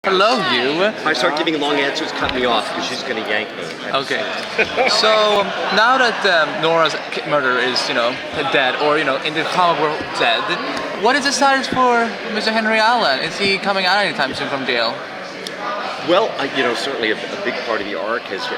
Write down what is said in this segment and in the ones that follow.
Hello, you. If I start giving long answers, cut me off because she's going to yank me. Okay. So now that Nora's murderer is, dead, or in the comic world dead, what is the status for Mr. Henry Allen? Is he coming out anytime soon from jail? Well, certainly a big part of the arc has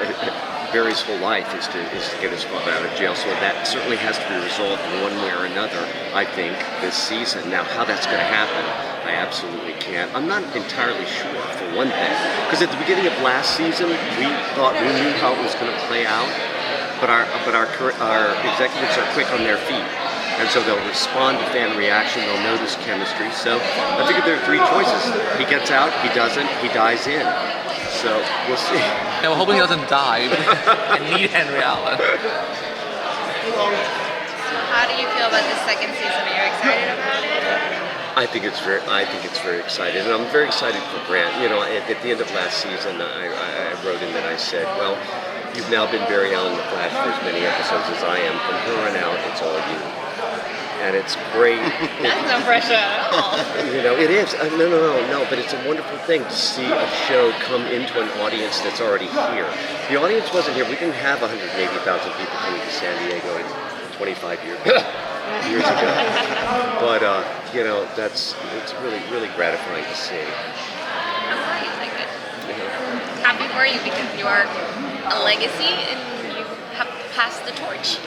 Barry's whole life is to get his father out of jail. So that certainly has to be resolved in one way or another, I think, this season. Now, how that's going to happen, I absolutely can't. I'm not entirely sure, for one thing, because at the beginning of last season, we thought we knew how it was going to play out, but our executives are quick on their feet. And so they'll respond to fan reaction, they'll notice chemistry. So I figured there are three choices. He gets out, he doesn't, he dies in. So we'll see. Yeah, we're hoping he doesn't die and need Henry Allen. How do you feel about this second season? Are you excited about it? I think it's very exciting, and I'm very excited for Grant. At the end of last season, I wrote in that I said, well, you've now been Barry Allen the Flash for as many episodes as I am. From here on out, it's all you. And it's great. That's no pressure at all. It is. No, but it's a wonderful thing to see a show come into an audience that's already here. The audience wasn't here. We didn't have 180,000 people coming to San Diego in 25 years ago. But, it's really gratifying to see. I'm glad you like it. Happy for you because you are a legacy and you have passed the torch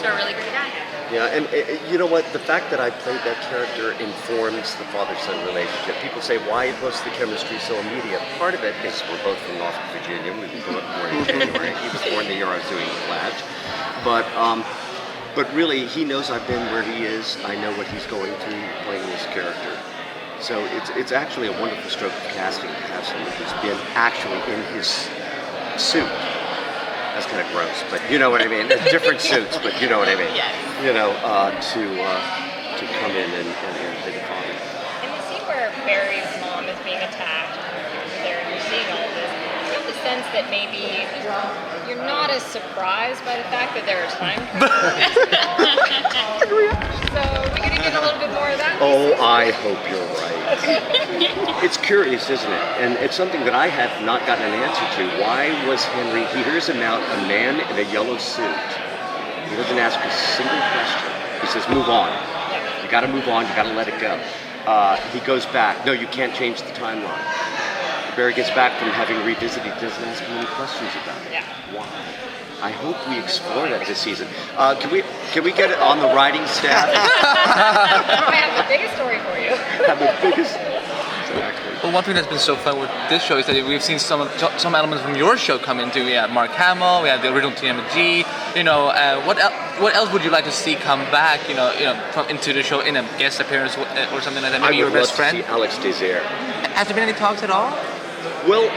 to a really great guy. Yeah, and you know what? The fact that I played that character informs the father-son relationship. People say, why was the chemistry so immediate? Part of it is we're both from Norfolk, Virginia. We were born in January. He was born the year I was doing The Flash. But really, he knows I've been where he is. I know what he's going through playing this character. So it's actually a wonderful stroke of casting to have someone who's been actually in his suit. That's kind of gross, but you know what I mean. Different suits, but you know what I mean. Yes. To come in and be the father. In the scene where Barry's mom is being attacked, there and you're seeing all of this, you have the sense that maybe you're not as surprised by the fact that there are time travelers. So we're gonna get a little bit more of that. Oh, I hope you're right. It's curious, isn't it? And it's something that I have not gotten an answer to. Why was Henry? He hears about a man in a yellow suit. He doesn't ask a single question. He says, "Move on. You got to move on. You got to let it go." He goes back. No, you can't change the timeline. Barry gets back from having revisited. He doesn't ask him any questions about it. Yeah. Why? I hope we explore that this season. Can we get it on the writing staff? I have the biggest story for you. Have the biggest. Exactly. Well, one thing that's been so fun with this show is that we've seen some elements from your show come into. We have Mark Hamill, we have the original TMG. What else would you like to see come back? Into the show in a guest appearance or something like that. Maybe your best friend. I would love to see Alex Desire. Has there been any talks at all? Well,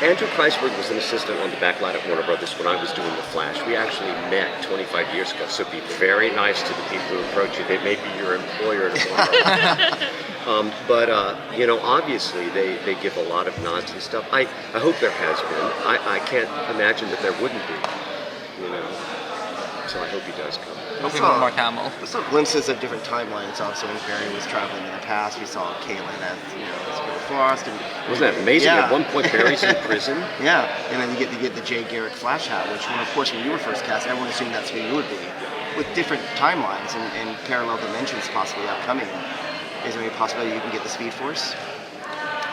Andrew Kreisberg was an assistant on the backline at Warner Brothers when I was doing The Flash. We actually met 25 years ago, so be very nice to the people who approach you. They may be your employer at Warner Brothers. Obviously they give a lot of nods and stuff. I hope there has been. I can't imagine that there wouldn't be. So I hope he does come. Hopefully with Mark Hamill. We saw glimpses of different timelines. Also, when Barry was traveling in the past, we saw Caitlin as Skipper Frost. Wasn't that amazing? Yeah. At one point, Barry's in prison. Yeah, and then you get the Jay Garrick Flash hat, which, of course, when you were first cast, everyone assumed that's who you would be, with different timelines and parallel dimensions possibly upcoming. Is there any possibility you can get the Speed Force?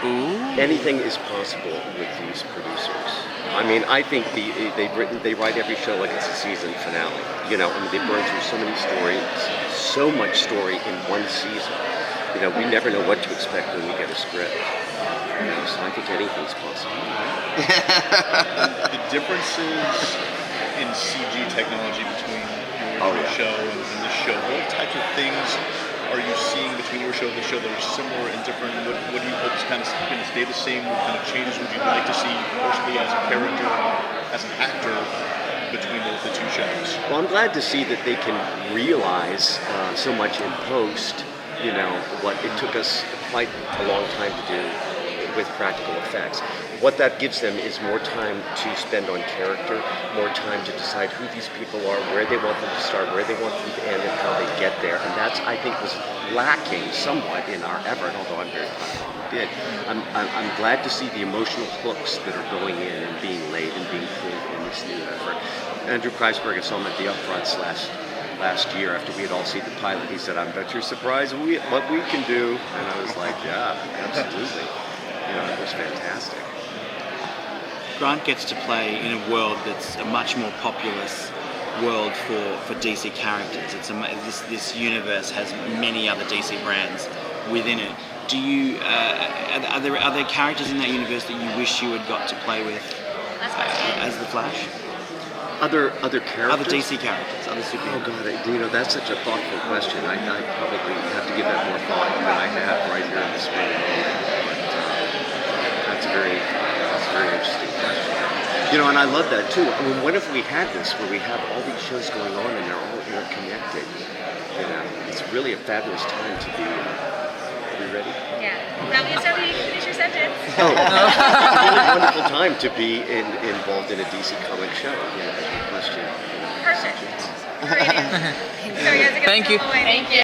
Ooh. Anything is possible with these producers. I mean, I think they write every show like it's a season finale. They burn through so many stories, so much story in one season. We never know what to expect when we get a script. So I think anything's possible. The differences in CG technology between your original show and this show, what types of things are you seeing between your show and the show that are similar and different? What do you hope is kind of going to stay the same? What kind of changes would you like to see personally as a character, as an actor, between the two shows? Well, I'm glad to see that they can realize so much in post, what it took us quite a long time to do with practical effects. What that gives them is more time to spend on character, more time to decide who these people are, where they want them to start, where they want them to end, and how they get there. And that's, I think, was lacking somewhat in our effort, although I'm very glad we did. I'm glad to see the emotional hooks that are going in and being laid and being pulled in this new effort. Andrew Kreisberg, I saw him at the upfronts last year after we had all seen the pilot. He said, "I bet you're surprised what we can do." And I was like, "Yeah, absolutely." It was fantastic. Grant gets to play in a world that's a much more populous world for DC characters. This universe has many other DC brands within it. Do you are there characters in that universe that you wish you had got to play with as the Flash? Other characters? Other DC characters, other superheroes. Oh God, that's such a thoughtful question. I probably have to give that more thought than I have right here in this moment. But that's a very interesting question. And I love that too. I mean, what if we had this where we have all these shows going on and they're all interconnected? It's really a fabulous time to be. Are we ready? Yeah. Now we start. You can finish your sentence. Oh, it's a really wonderful time to be involved in a DC comic show. As you question. Perfect. Great. Sorry, guys. I gotta Thank go you. away. Thank you.